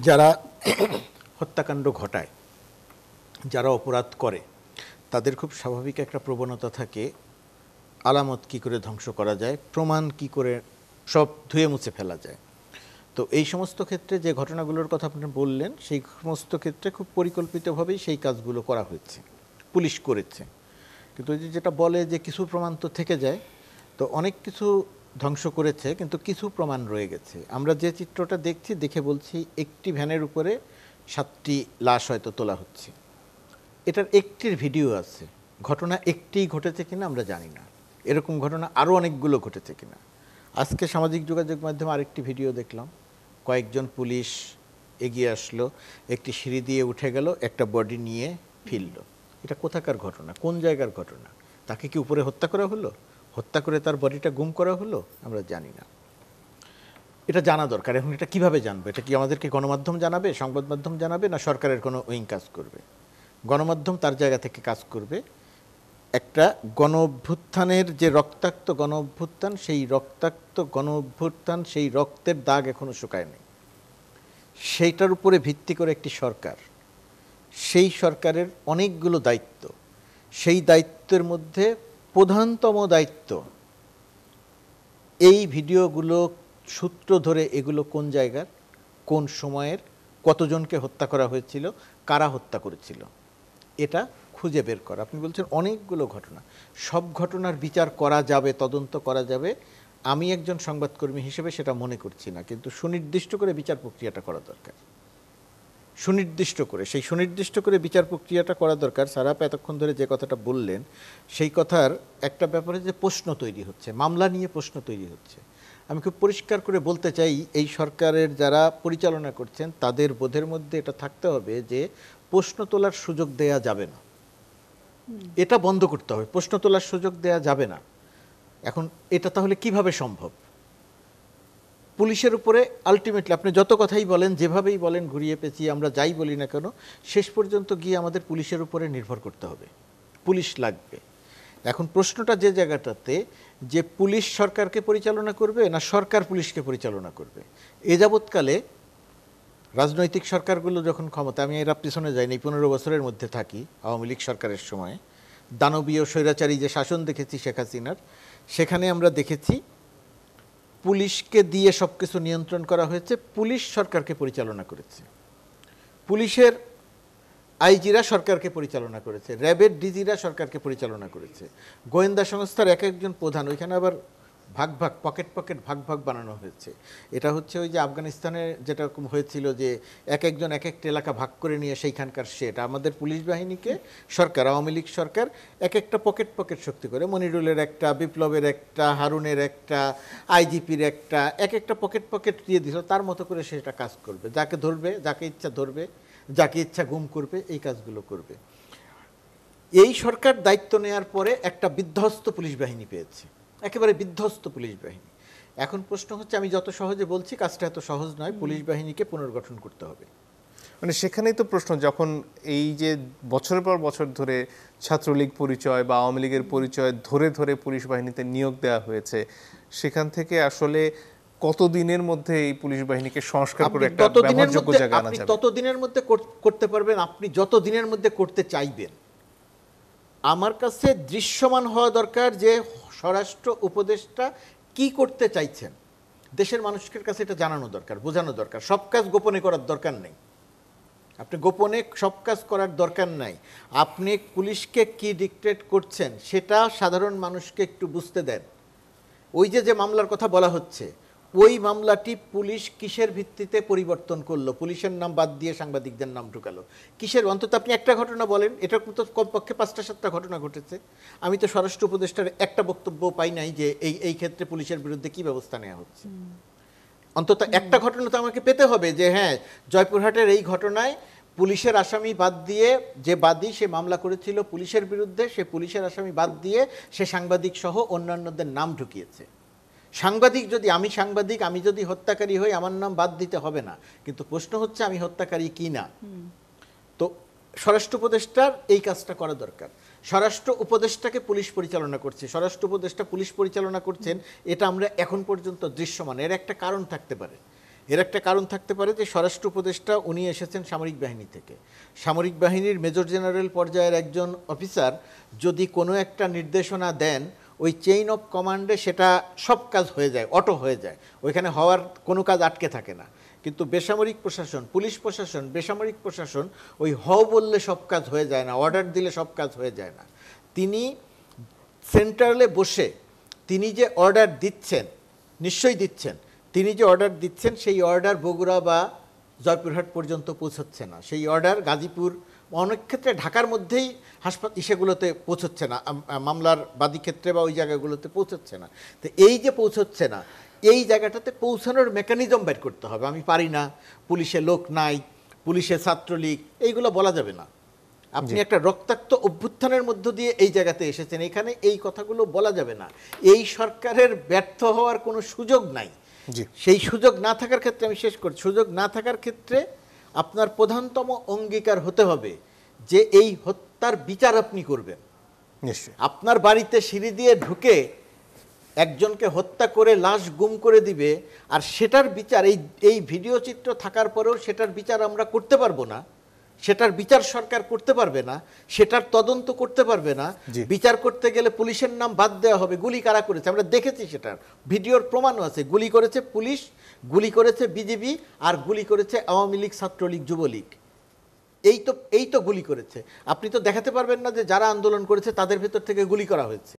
যারা হত্যাকাণ্ড ঘটায়, যারা অপরাধ করে, তাদের খুব স্বাভাবিক একটা প্রবণতা থাকে আলামত কি করে ধ্বংস করা যায়, প্রমাণ কি করে সব ধুয়ে মুছে ফেলা যায়। তো এই সমস্ত ক্ষেত্রে যে ঘটনাগুলোর কথা আপনি বললেন, সেই সমস্ত ক্ষেত্রে খুব পরিকল্পিতভাবেই সেই কাজগুলো করা হয়েছে, পুলিশ করেছে। কিন্তু যেটা বলে যে কিছু প্রমাণ তো থেকে যায়, তো অনেক কিছু ধ্বংস করেছে কিন্তু কিছু প্রমাণ রয়ে গেছে। আমরা যে চিত্রটা দেখছি, দেখে বলছি একটি ভ্যানের উপরে 7টি লাশ হয়তো তোলা হচ্ছে। এটার একটির ভিডিও আছে, ঘটনা একটিই ঘটেছে কিনা আমরা জানি না, এরকম ঘটনা আরও অনেকগুলো ঘটেছে কিনা। আজকে সামাজিক যোগাযোগ মাধ্যমে আরেকটি ভিডিও দেখলাম, কয়েকজন পুলিশ এগিয়ে আসলো, একটি সিঁড়ি দিয়ে উঠে গেল, একটা বডি নিয়ে ফিরল। এটা কোথাকার ঘটনা, কোন জায়গার ঘটনা? তাকে কি উপরে হত্যা করা হলো? হত্যা করে তার বডিটা গুম করা হলো? আমরা জানি না। এটা জানা দরকার। এখন এটা কিভাবে জানবো? এটা কি আমাদেরকে গণমাধ্যম জানাবে, সংবাদ মাধ্যম জানাবে, না সরকারের কোনো উইং কাজ করবে? গণমাধ্যম তার জায়গা থেকে কাজ করবে। একটা গণ অভ্যুত্থানের যে রক্তাক্ত গণ অভ্যুত্থান, সেই রক্তাক্ত গণ অভ্যুত্থান, সেই রক্তের দাগ এখনো শুকায়নি। সেইটার উপরে ভিত্তি করে একটি সরকার, সেই সরকারের অনেকগুলো দায়িত্ব, সেই দায়িত্বের মধ্যে প্রধানতম দায়িত্ব এই ভিডিওগুলো সূত্র ধরে এগুলো কোন জায়গার, কোন সময়ের, কতজনকে হত্যা করা হয়েছিল, কারা হত্যা করেছিল, এটা খুঁজে বের করা। আপনি বলছেন অনেকগুলো ঘটনা, সব ঘটনার বিচার করা যাবে, তদন্ত করা যাবে, আমি একজন সংবাদকর্মী হিসেবে সেটা মনে করছি না। কিন্তু সুনির্দিষ্ট করে বিচার প্রক্রিয়াটা করা দরকার, সুনির্দিষ্ট করে, সেই সুনির্দিষ্ট করে বিচার প্রক্রিয়াটা করা দরকার। সারাপ এতক্ষণ ধরে যে কথাটা বললেন, সেই কথার একটা ব্যাপারে যে প্রশ্ন তৈরি হচ্ছে, মামলা নিয়ে প্রশ্ন তৈরি হচ্ছে। আমি খুব পরিষ্কার করে বলতে চাই, এই সরকারের যারা পরিচালনা করছেন তাদের বোধের মধ্যে এটা থাকতে হবে যে প্রশ্ন তোলার সুযোগ দেয়া যাবে না, এটা বন্ধ করতে হবে। প্রশ্ন তোলার সুযোগ দেয়া যাবে না। এখন এটা তাহলে কিভাবে সম্ভব? পুলিশের উপরে আলটিমেটলি আপনি যত কথাই বলেন, যেভাবেই বলেন, ঘুরিয়ে পেঁচিয়ে আমরা যাই বলি না কেন, শেষ পর্যন্ত গিয়ে আমাদের পুলিশের উপরে নির্ভর করতে হবে, পুলিশ লাগবে। এখন প্রশ্নটা যে জায়গাটাতে, যে পুলিশ সরকারকে পরিচালনা করবে না সরকার পুলিশকে পরিচালনা করবে। এ যাবৎকালে রাজনৈতিক সরকারগুলো যখন ক্ষমতা, আমি এর পিছনে যাইনি, 15 বছরের মধ্যে থাকি, আওয়ামী লীগ সরকারের সময় দানবীয় স্বৈরাচারী যে শাসন দেখেছি শেখ হাসিনার, সেখানে আমরা দেখেছি পুলিশকে দিয়ে সব কিছু নিয়ন্ত্রণ করা হয়েছে, পুলিশ সরকারকে পরিচালনা করেছে, পুলিশের আইজিরা সরকারকে পরিচালনা করেছে, র্যাবের ডিজিরা সরকারকে পরিচালনা করেছে, গোয়েন্দা সংস্থার এক একজন প্রধান, ওইখানে আবার ভাগ ভাগ, পকেট পকেট ভাগ ভাগ বানানো হয়েছে। এটা হচ্ছে ওই যে আফগানিস্তানে যেটা হয়েছিল, যে এক একজন এক একটা এলাকা ভাগ করে নিয়ে সেইখানকার সেটা আমাদের পুলিশ বাহিনীকে সরকার, আওয়ামী লীগ সরকার এক একটা পকেট পকেট শক্তি করে, মনিরুলের একটা, বিপ্লবের একটা, হারুনের একটা, আইজিপির একটা, এক একটা পকেট পকেট দিয়ে দিল, তার মতো করে সেটা কাজ করবে, যাকে ধরবে, যাকে ইচ্ছা ধরবে, যাকে ইচ্ছা গুম করবে, এই কাজগুলো করবে। এই সরকার দায়িত্ব নেওয়ার পরে একটা বিধ্বস্ত পুলিশ বাহিনী পেয়েছে, একেবারে বিধ্বস্ত পুলিশ বাহিনী। এখন প্রশ্ন হচ্ছে, আমি যত সহজে বলছি, কাজটা এত সহজ নয়, পুলিশ বাহিনীকে পুনর্গঠন করতে হবে। মানে সেখানেই তো প্রশ্ন, যখন এই যে বছরের পর বছর ধরে ছাত্রলীগ পরিচয় বা আওয়ামী লীগের পরিচয় ধরে ধরে পুলিশ বাহিনীতে নিয়োগ দেওয়া হয়েছে, সেখান থেকে আসলে কতদিনের মধ্যে এই পুলিশ বাহিনীকে সংস্কার করে একটা ব্যবহারযোগ্য জায়গা আনা যাবে? ততদিনের মধ্যে করতে পারবেন, আপনি যত দিনের মধ্যে করতে চাইবেন। আমার কাছে দৃশ্যমান হওয়া দরকার যে স্বরাষ্ট্র উপদেষ্টা কি করতে চাইছেন, দেশের মানুষের কাছে এটা জানানো দরকার, বোঝানো দরকার। সব কাজ গোপনে করার দরকার নেই, আপনি গোপনে সব কাজ করার দরকার নাই। আপনি পুলিশকে কি ডিক্টেট করছেন সেটা সাধারণ মানুষকে একটু বুঝতে দেন। ওই যে মামলার কথা বলা হচ্ছে, ওই মামলাটি পুলিশ কিসের ভিত্তিতে পরিবর্তন করলো, পুলিশের নাম বাদ দিয়ে সাংবাদিকদের নাম ঢুকালো, কিসের? অন্তত আপনি একটা ঘটনা বলেন, এটা তো কমপক্ষে 5টা-7টা ঘটনা ঘটেছে। আমি তো স্বরাষ্ট্র উপদেষ্টার একটা বক্তব্য পাই নাই যে এই ক্ষেত্রে পুলিশের বিরুদ্ধে কি ব্যবস্থা নেওয়া হচ্ছে। অন্তত একটা ঘটনা তো আমাকে পেতে হবে যে হ্যাঁ, জয়পুরহাটের এই ঘটনায় পুলিশের আসামি বাদ দিয়ে, যে বাদী সে মামলা করেছিল পুলিশের বিরুদ্ধে, সে পুলিশের আসামি বাদ দিয়ে সে সাংবাদিক সহ অন্যান্যদের নাম ঢুকিয়েছে। সাংবাদিক যদি, আমি সাংবাদিক, আমি যদি হত্যাকারী হই, আমার নাম বাদ দিতে হবে না, কিন্তু প্রশ্ন হচ্ছে আমি হত্যাকারী কি না। তো স্বরাষ্ট্র উপদেষ্টার এই কাজটা করা দরকার। স্বরাষ্ট্র উপদেষ্টাকে পুলিশ পরিচালনা করছে, স্বরাষ্ট্র উপদেষ্টা পুলিশ পরিচালনা করছেন, এটা আমরা এখন পর্যন্ত দৃশ্যমান। এর একটা কারণ থাকতে পারে, এর একটা কারণ থাকতে পারে যে স্বরাষ্ট্র উপদেষ্টা উনি এসেছেন সামরিক বাহিনী থেকে। সামরিক বাহিনীর মেজর জেনারেল পর্যায়ের একজন অফিসার যদি কোনো একটা নির্দেশনা দেন, ওই চেইন অফ কমান্ডে সেটা সব কাজ হয়ে যায়, অটো হয়ে যায়, ওইখানে হওয়ার কোনো কাজ আটকে থাকে না। কিন্তু বেসামরিক প্রশাসন, পুলিশ প্রশাসন, বেসামরিক প্রশাসন ওই হও বললে সব কাজ হয়ে যায় না, অর্ডার দিলে সব কাজ হয়ে যায় না। তিনি সেন্ট্রালে বসে তিনি যে অর্ডার দিচ্ছেন, নিশ্চয়ই দিচ্ছেন, তিনি যে অর্ডার দিচ্ছেন সেই অর্ডার বগুড়া বা জয়পুরহাট পর্যন্ত পৌঁছচ্ছে না, সেই অর্ডার গাজীপুর, অনেক ক্ষেত্রে ঢাকার মধ্যেই হাসপাতাল সেগুলোতে পৌঁছচ্ছে না, মামলার বাদী ক্ষেত্রে বা ওই জায়গাগুলোতে পৌঁছচ্ছে না। তো এই যে পৌঁছচ্ছে না, এই জায়গাটাতে পৌঁছানোর মেকানিজম বের করতে হবে। আমি পারি না, পুলিশে লোক নাই, পুলিশে ছাত্রলীগ, এইগুলো বলা যাবে না। আপনি একটা রক্তাক্ত অভ্যুত্থানের মধ্য দিয়ে এই জায়গাতে এসেছেন, এখানে এই কথাগুলো বলা যাবে না। এই সরকারের ব্যর্থ হওয়ার কোনো সুযোগ নাই। সেই সুযোগ না থাকার ক্ষেত্রে, আমি শেষ করছি, সুযোগ না থাকার ক্ষেত্রে আপনার প্রধানতম অঙ্গীকার হতে হবে যে এই হত্যার বিচার আপনি করবেন। নিশ্চয়ই আপনার বাড়িতে সিঁড়ি দিয়ে ঢুকে একজনকে হত্যা করে লাশ গুম করে দিবে, আর সেটার বিচার, এই ভিডিও চিত্র থাকার পরেও সেটার বিচার আমরা করতে পারবো না, সেটার বিচার সরকার করতে পারবে না, সেটার তদন্ত করতে পারবে না। বিচার করতে গেলে পুলিশের নাম বাদ দেওয়া হবে। গুলি কারা করেছে আমরা দেখেছি, সেটার ভিডিওর প্রমাণও আছে। গুলি করেছে পুলিশ, গুলি করেছে বিজেপি, আর গুলি করেছে আওয়ামী লীগ, ছাত্রলীগ, যুবলীগ। এই তো গুলি করেছে। আপনি তো দেখাতে পারবেন না যে যারা আন্দোলন করেছে তাদের ভেতর থেকে গুলি করা হয়েছে।